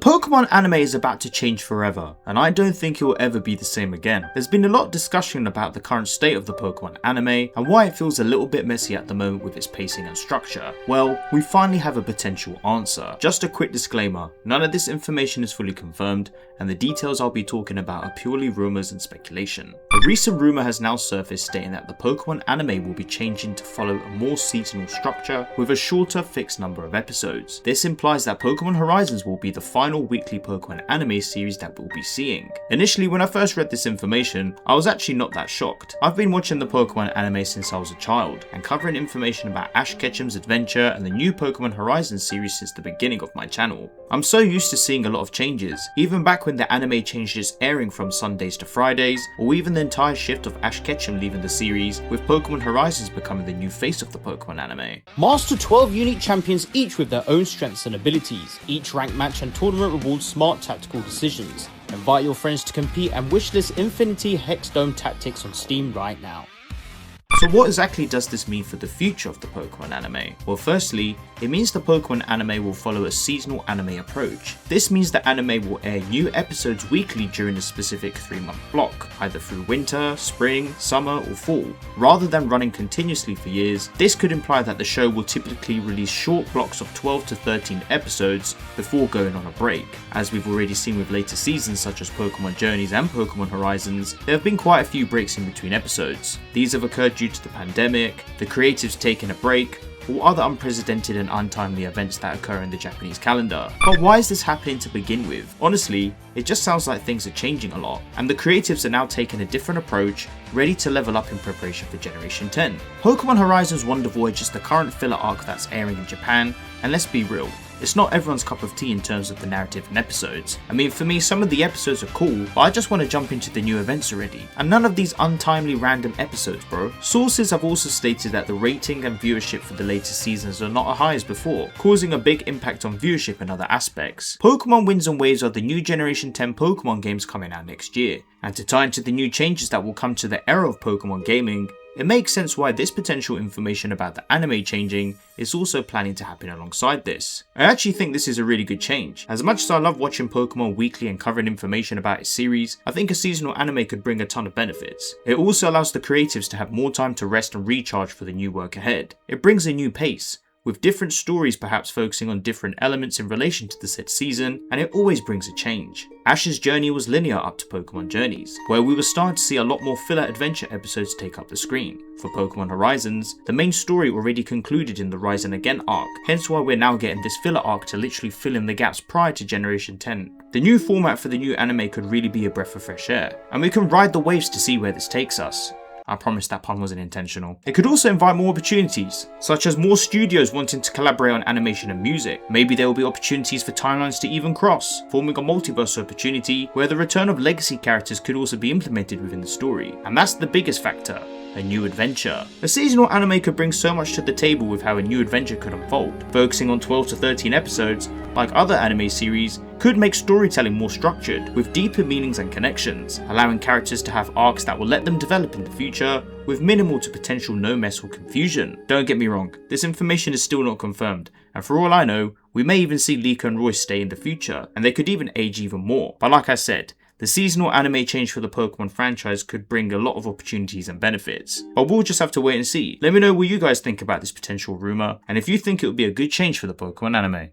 Pokemon anime is about to change forever, and I don't think it will ever be the same again. There's been a lot of discussion about the current state of the Pokemon anime and why it feels a little bit messy at the moment with its pacing and structure. Well, we finally have a potential answer. Just a quick disclaimer, none of this information is fully confirmed, and the details I'll be talking about are purely rumours and speculation. A recent rumour has now surfaced stating that the Pokemon anime will be changing to follow a more seasonal structure with a shorter fixed number of episodes. This implies that Pokémon Horizons will be the final weekly Pokemon anime series that we'll be seeing. Initially, when I first read this information, I was actually not that shocked. I've been watching the Pokemon anime since I was a child, and covering information about Ash Ketchum's adventure and the new Pokemon Horizons series since the beginning of my channel. I'm so used to seeing a lot of changes, even back when the anime changed its airing from Sundays to Fridays, or even the entire shift of Ash Ketchum leaving the series, with Pokemon Horizons becoming the new face of the Pokemon anime. Master 12 unique champions, each with their own strengths and abilities. Each rank match and tournament rewards smart tactical decisions. Invite your friends to compete and wishlist Infinity Hex Dome Tactics on Steam right now. So what exactly does this mean for the future of the Pokemon anime? Well, firstly, it means the Pokemon anime will follow a seasonal anime approach. This means the anime will air new episodes weekly during a specific 3-month block, either through winter, spring, summer or fall. Rather than running continuously for years, this could imply that the show will typically release short blocks of 12 to 13 episodes before going on a break. As we've already seen with later seasons such as Pokemon Journeys and Pokemon Horizons, there have been quite a few breaks in between episodes. These have occurred due to the pandemic, the creatives taking a break, or other unprecedented and untimely events that occur in the Japanese calendar. But why is this happening to begin with? Honestly, it just sounds like things are changing a lot, and the creatives are now taking a different approach, ready to level up in preparation for Generation 10. Pokemon Horizons Wonder Voyage is the current filler arc that's airing in Japan, and let's be real, it's not everyone's cup of tea in terms of the narrative and episodes. I mean, for me, some of the episodes are cool, but I just want to jump into the new events already. And none of these untimely random episodes, bro. Sources have also stated that the rating and viewership for the latest seasons are not as high as before, causing a big impact on viewership and other aspects. Pokemon Winds and Waves are the new Generation 10 Pokemon games coming out next year. And to tie into the new changes that will come to the era of Pokemon gaming, it makes sense why this potential information about the anime changing is also planning to happen alongside this. I actually think this is a really good change. As much as I love watching Pokemon weekly and covering information about its series, I think a seasonal anime could bring a ton of benefits. It also allows the creatives to have more time to rest and recharge for the new work ahead. It brings a new pace, with different stories perhaps focusing on different elements in relation to the said season, and it always brings a change. Ash's journey was linear up to Pokemon Journeys, where we were starting to see a lot more filler adventure episodes take up the screen. For Pokemon Horizons, the main story already concluded in the Rise and Again arc, hence why we're now getting this filler arc to literally fill in the gaps prior to Generation 10. The new format for the new anime could really be a breath of fresh air, and we can ride the waves to see where this takes us. I promise that pun wasn't intentional. It could also invite more opportunities, such as more studios wanting to collaborate on animation and music. Maybe there will be opportunities for timelines to even cross, forming a multiverse opportunity where the return of legacy characters could also be implemented within the story. And that's the biggest factor. A new adventure. A seasonal anime could bring so much to the table with how a new adventure could unfold. Focusing on 12 to 13 episodes, like other anime series, could make storytelling more structured, with deeper meanings and connections, allowing characters to have arcs that will let them develop in the future, with minimal to potential no mess or confusion. Don't get me wrong, this information is still not confirmed, and for all I know, we may even see Liko and Royce stay in the future, and they could even age even more. But like I said, the seasonal anime change for the Pokemon franchise could bring a lot of opportunities and benefits, but we'll just have to wait and see. Let me know what you guys think about this potential rumour, and if you think it would be a good change for the Pokemon anime.